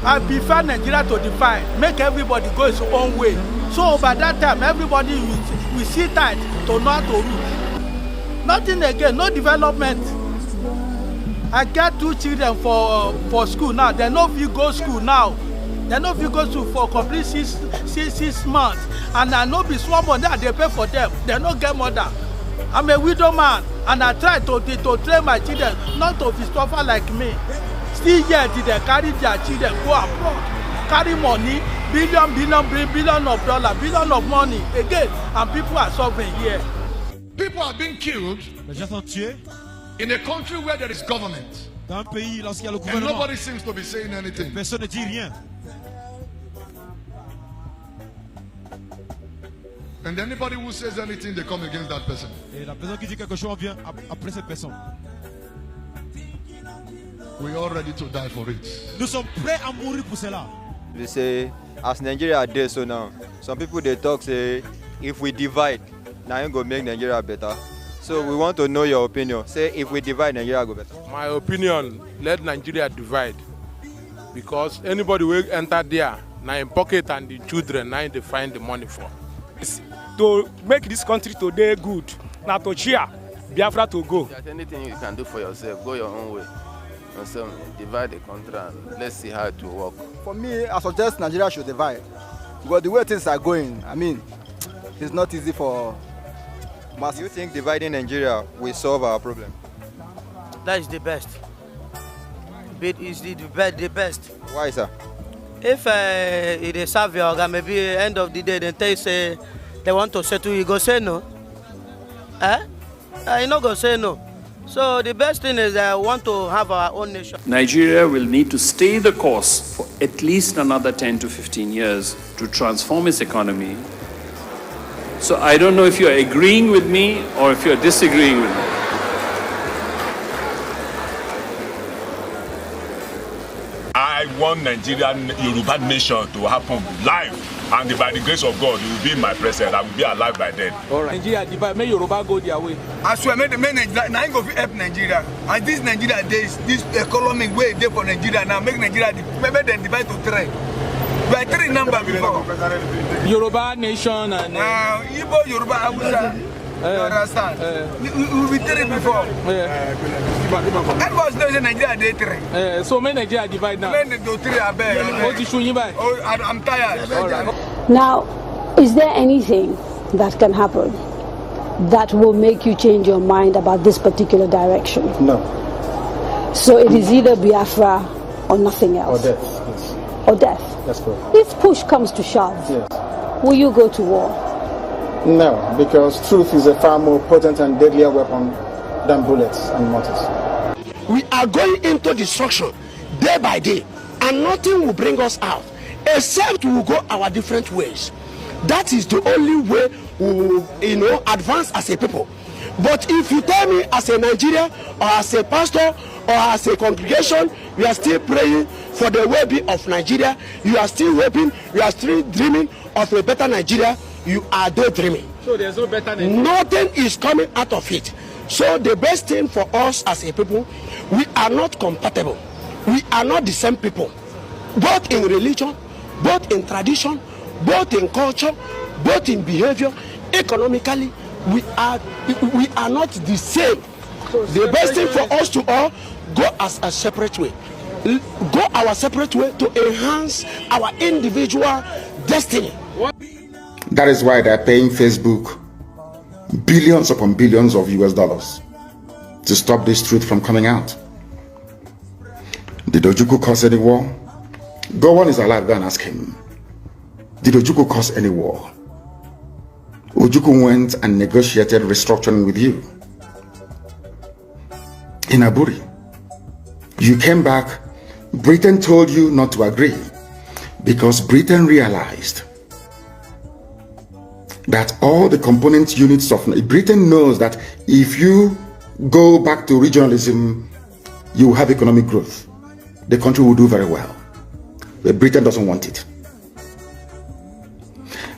I prefer Nigeria to divide, make everybody go his own way. So by that time, everybody will sit tight to not to rule. Nothing again, no development. I get 2 children for school now. They no fit go school now. They no fit go school for complete six months. And I no be small money that they pay for them. They no get mother. I'm a widow man, and I try to train my children not to be suffer like me. Still yet they carry their children go abroad, carry money, billion of dollars, billion of money again, and people are suffering here. People are being killed in a country where there is government, and nobody seems to be saying anything. Personne ne dit rien. And anybody who says anything, they come against that person. Et la personne qui dit quelque chose vient après cette personne. We are ready to die for it. Nous sommes prêts à mourir pour cela. They say, as Nigeria are there so now, some people they talk say, if we divide, now you go make Nigeria better. So we want to know your opinion. Say, if we divide, Nigeria go better. My opinion, let Nigeria divide. Because anybody will enter there, now in pocket and the children, now they find the money for. To make this country today good, now to cheer Biafra to go. If there's anything you can do for yourself, go your own way. And so divide the country and let's see how it will work. For me, I suggest Nigeria should divide. Because the way things are going, I mean, it's not easy for masses. Do you think dividing Nigeria will solve our problem? That is the best. It is the best. Why, sir? If it is serve your organ, maybe end of the day, then they say they want to settle, you go say no. You not go say no. So the best thing is I want to have our own nation. Nigeria will need to stay the course for at least another 10 to 15 years to transform its economy. So I don't know if you're agreeing with me or if you're disagreeing with me. I want Nigerian Yoruba nation to happen live, and by the grace of God, you will be my president. I will be alive by then. All right. Nigeria divide, make Yoruba go their way. I swear, make Nigeria. Now I go help Nigeria. And this Nigeria, this economic way there for Nigeria now make Nigeria make them divide to 3. We are 3 numbers before. Yoruba nation and Igbo, Yoruba, Hausa. You understand? We will be 3 before. Everybody knows Nigeria day 3. So make Nigeria divide now. Make do 3 I beg. I'm tired. Right. Now, is there anything that can happen that will make you change your mind about this particular direction? No. So it is either Biafra or nothing else. Or death. Yes. Or death. That's correct. If push comes to shove, yes, will you go to war? No, because truth is a far more potent and deadlier weapon than bullets and mortars. We are going into destruction day by day, and nothing will bring us out except we will go our different ways. That is the only way we will, advance as a people. But if you tell me as a Nigerian or as a pastor or as a congregation, we are still praying for the well-being of Nigeria, you are still hoping, you are still dreaming of a better Nigeria, you are daydreaming. So there's no better Nigeria. Nothing is coming out of it. So the best thing for us as a people, we are not compatible. We are not the same people. Both in religion, both in tradition, both in culture, both in behavior, economically, we are not the same. So the best thing for us to all go as a separate way. Go our separate way to enhance our individual destiny. That is why they're paying Facebook billions upon billions of US dollars to stop this truth from coming out. Did Ojukwu cause any war? Gowon is alive, go and ask him. Did Ojukwu cause any war? Ojukwu went and negotiated restructuring with you. In Aburi, you came back, Britain told you not to agree because Britain realized that all the component units of Britain knows that if you go back to regionalism, you will have economic growth. The country will do very well. But Britain doesn't want it.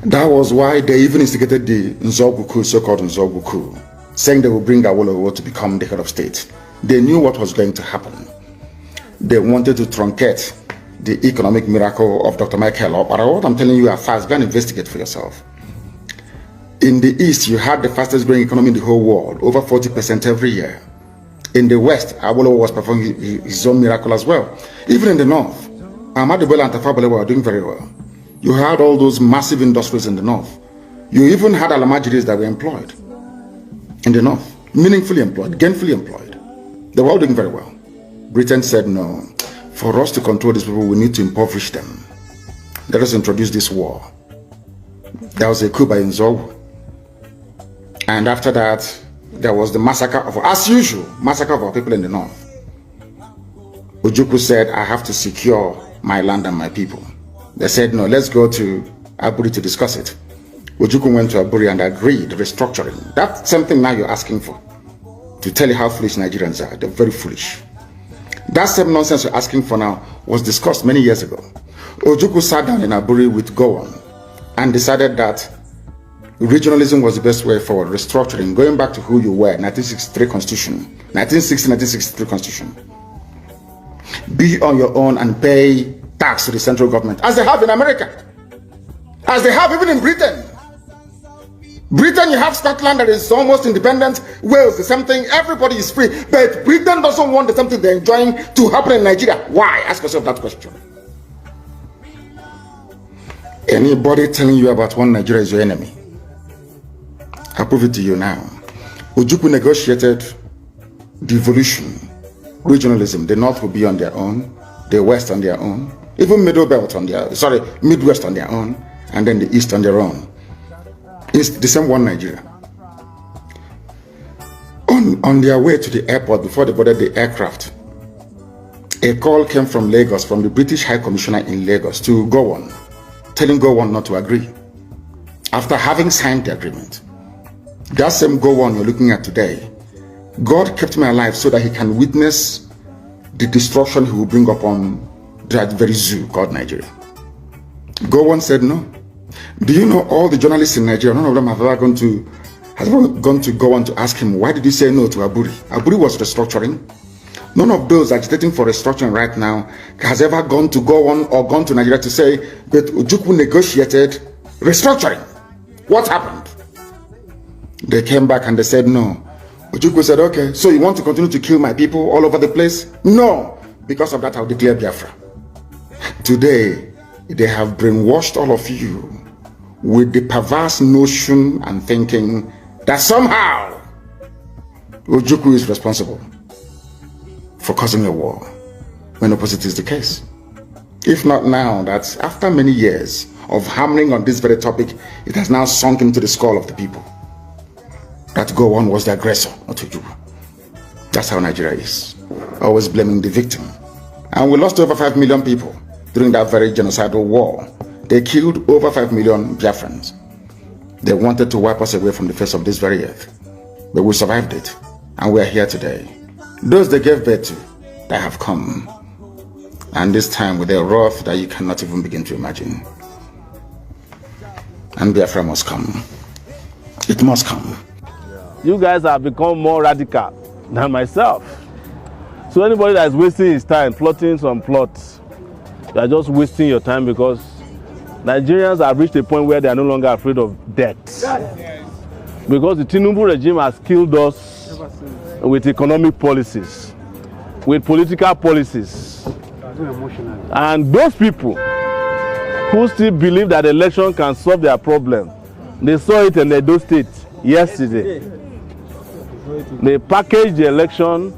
That was why they even instigated the Nzogwu coup, so-called Nzogwu coup, saying they will bring Awolowo to become the head of state. They knew what was going to happen. They wanted to truncate the economic miracle of Dr. Michael, but what I'm telling you are facts. Go and investigate for yourself. In the East, you had the fastest growing economy in the whole world, over 40% every year. In the West, Awolowo was performing his own miracle as well. Even in the North, Ahmadu Bello and Tafawa Balewa were doing very well. You had all those massive industries in the North. You even had Alamajiris that were employed in the North, meaningfully employed, gainfully employed. They were all doing very well. Britain said, no, for us to control these people, we need to impoverish them. Let us introduce this war. There was a coup by Nzowu. And after that, there was the massacre of, as usual, massacre of our people in the North. Ojukwu said, I have to secure my land and my people. They said, no, let's go to Aburi to discuss it. Ojukwu went to Aburi and agreed, restructuring. That's something now you're asking for. To tell you how foolish Nigerians are. They're very foolish. That same nonsense you're asking for now was discussed many years ago. Ojukwu sat down in Aburi with Gowon and decided that regionalism was the best way forward, restructuring, going back to who you were, 1963 Constitution, 1960-1963 Constitution. Be on your own and pay tax to the central government, as they have in America, as they have even in Britain. Britain, you have Scotland that is almost independent, Wales, the same thing, everybody is free, but Britain doesn't want the same thing they're enjoying to happen in Nigeria. Why? Ask yourself that question. Anybody telling you about one Nigeria is your enemy. I'll prove it to you now. Ojukwu negotiated devolution, regionalism. The North will be on their own, the West on their own, even Middle Belt on their, Midwest on their own, and then the East on their own. It's the same one Nigeria. On their way to the airport, before they boarded the aircraft, a call came from Lagos, from the British High Commissioner in Lagos to Gowon, telling Gowon not to agree, after having signed the agreement. That same Gowon you're looking at today, God kept me alive so that he can witness the destruction he will bring upon that very zoo called Nigeria. Gowon said no. Do you know all the journalists in Nigeria, none of them have ever gone to Gowon to ask him, why did he say no to Aburi? Aburi was restructuring. None of those agitating for restructuring right now has ever gone to Gowon or gone to Nigeria to say, but Ojukwu negotiated restructuring. What happened? They came back and they said no. Ojukwu said, okay, so you want to continue to kill my people all over the place? No. Because of that, I'll declare Biafra. Today, they have brainwashed all of you with the perverse notion and thinking that somehow Ojukwu is responsible for causing a war, when opposite is the case. If not now, that after many years of hammering on this very topic, it has now sunk into the skull of the people that Gowon was the aggressor, not Ojukwu. That's how Nigeria is, always blaming the victim. And we lost over 5 million people during that very genocidal war. They killed over 5 million Biafrans. They wanted to wipe us away from the face of this very earth. But we survived it, and we are here today. Those they gave birth to, they have come. And this time with a wrath that you cannot even begin to imagine. And Biafra must come. It must come. You guys have become more radical than myself. So anybody that is wasting his time plotting some plots, you are just wasting your time, because Nigerians have reached a point where they are no longer afraid of death. Because the Tinubu regime has killed us with economic policies, with political policies. And those people who still believe that election can solve their problem, they saw it in Edo State yesterday. They packaged the election.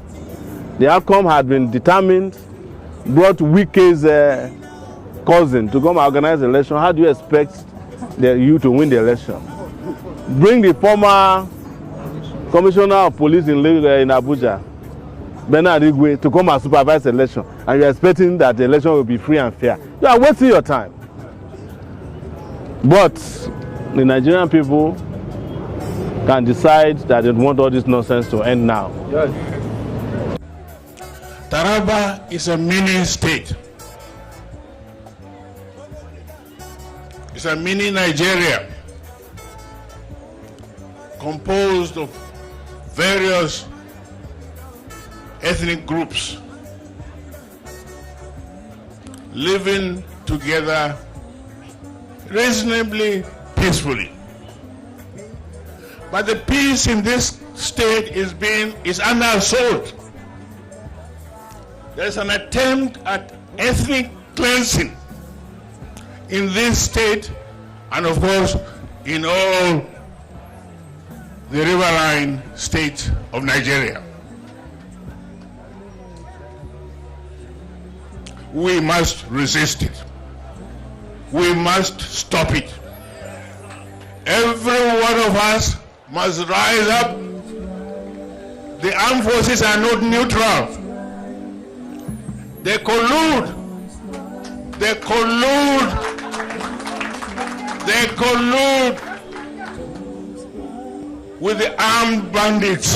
The outcome had been determined, brought Wike's cousin to come organize the election. How do you expect you to win the election? Bring the former commissioner of police in Abuja, Bernard Igwe, to come and supervise the election, and you're expecting that the election will be free and fair. You are wasting your time. But the Nigerian people can decide that they want all this nonsense to end now. Yes. Taraba is a mini state. It's a mini Nigeria composed of various ethnic groups. living together reasonably peacefully. But the peace in this state is under assault. There's an attempt at ethnic cleansing in this state and of course in all the riverine states of Nigeria. We must resist it. We must stop it. Every one of us must rise up. The armed forces are not neutral. They collude. They collude. They collude with the armed bandits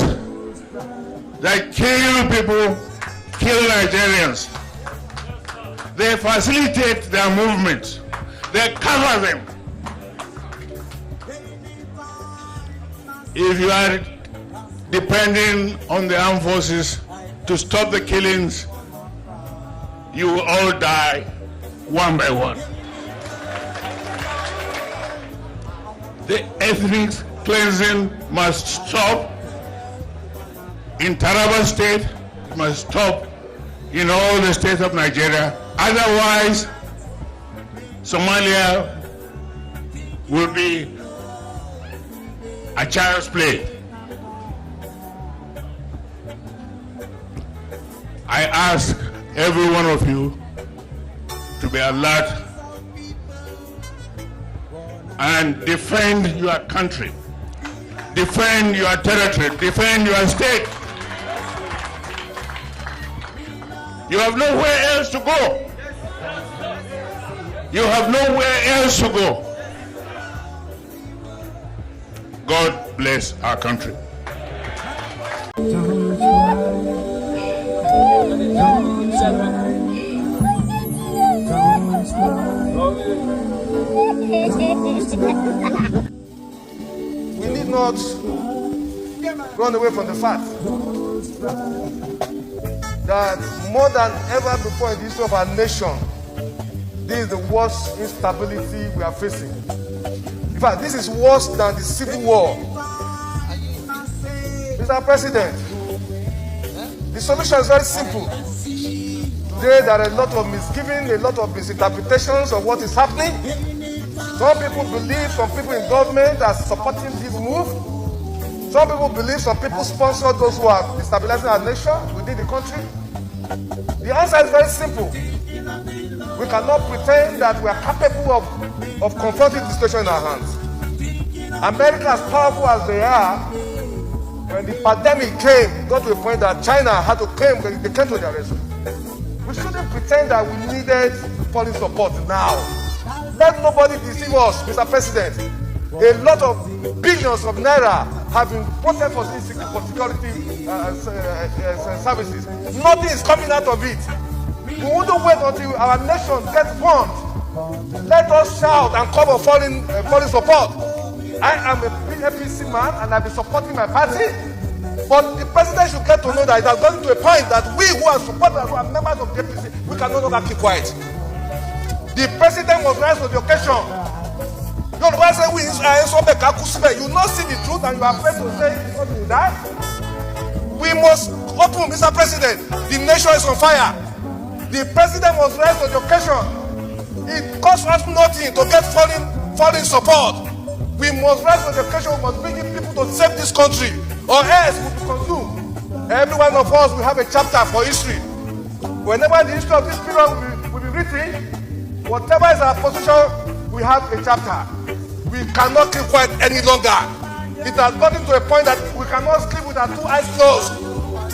that kill people, kill Nigerians. They facilitate their movements. They cover them. If you are depending on the armed forces to stop the killings, you will all die one by one. The ethnic cleansing must stop in Taraba State, it must stop in all the states of Nigeria. Otherwise, Somalia will be a child's play. I ask every one of you to be alert and defend your country, defend your territory, defend your state. You have nowhere else to go. You have nowhere else to go. God bless our country. We need not run away from the fact that more than ever before in the history of our nation, this is the worst instability we are facing. In fact, this is worse than the Civil War. Mr. President, the solution is very simple. Today, there are a lot of misgivings, a lot of misinterpretations of what is happening. Some people believe some people in government are supporting this move. Some people believe some people sponsor those who are destabilizing our nation within the country. The answer is very simple. We cannot pretend that we are capable of confronting the situation in our hands. America, as powerful as they are, when the pandemic came, got to a point that China had to come, they came to their rescue. We shouldn't pretend that we needed foreign support now. Let nobody deceive us, Mr. President. A lot of billions of naira have been put for security services. Nothing is coming out of it. We wouldn't wait until our nation gets bombed. Let us shout and call for foreign support. I am a APC man and I've been supporting my party. But the president should get to know that it has gotten to a point that we who are supporters, who are members of the APC, we can no longer keep quiet. The president must rise to the occasion. You know why I say we you not see the truth and you are afraid to say it's going to die? We must open, Mr. President. The nation is on fire. The president must rise to the occasion. It costs us nothing to get foreign support. We must rise to the occasion. We must bring in people to save this country, or else we will be consumed. Every one of us will have a chapter for history. Whenever the history of this period will be written, whatever is our position, we have a chapter. We cannot keep quiet any longer. It has gotten to a point that we cannot sleep with our two eyes closed.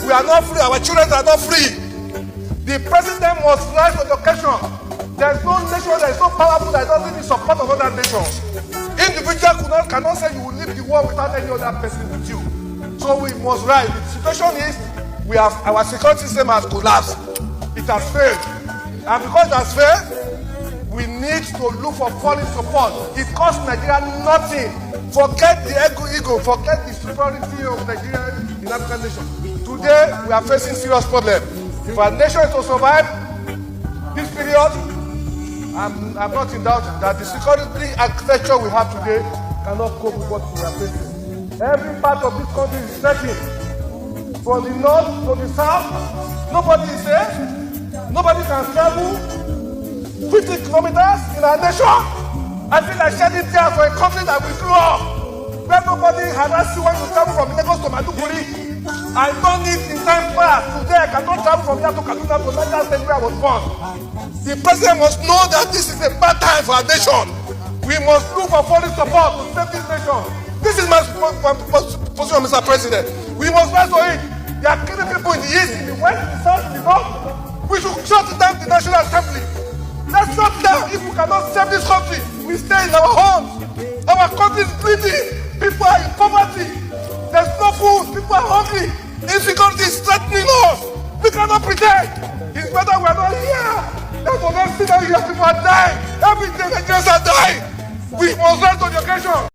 We are not free. Our children are not free. The president must rise to the occasion. There is no nation that is so powerful that doesn't need support of other nations. Individuals cannot say you will leave the war without any other person with you. So we must rise. The situation is our security system has collapsed. It has failed. And because it has failed, we need to look for foreign support. It costs Nigeria nothing. Forget the ego, forget the superiority of Nigeria in African nation. Today, we are facing serious problems. If our nation is to survive this period, I'm not in doubt that the security architecture we have today cannot cope with what we are facing. Every part of this country is threatened. From the north to the south, nobody is safe. Nobody can travel 50 kilometers in our nation. I feel like shedding tears for a country that we grew up, where nobody harass you when you travel from Lagos to Maiduguri. I don't need in time past. Today I cannot travel from here to Kaduna to Niger State where I was born. The president must know that this is a bad time for our nation. We must look for foreign support to save this nation. This is my position, Mr. President. We must rise to it. They are killing people in the east, in the west, in the south, in the north. We should shut down the National Assembly. Let's shut down. If we cannot save this country, we stay in our homes. Our country is bleeding. People are in poverty. There's no food. People are hungry. Insecurity is threatening us. We cannot pretend. It's better we are not here. That's for next thing that you have people are dying. Every day Nigerians are dying. We must rise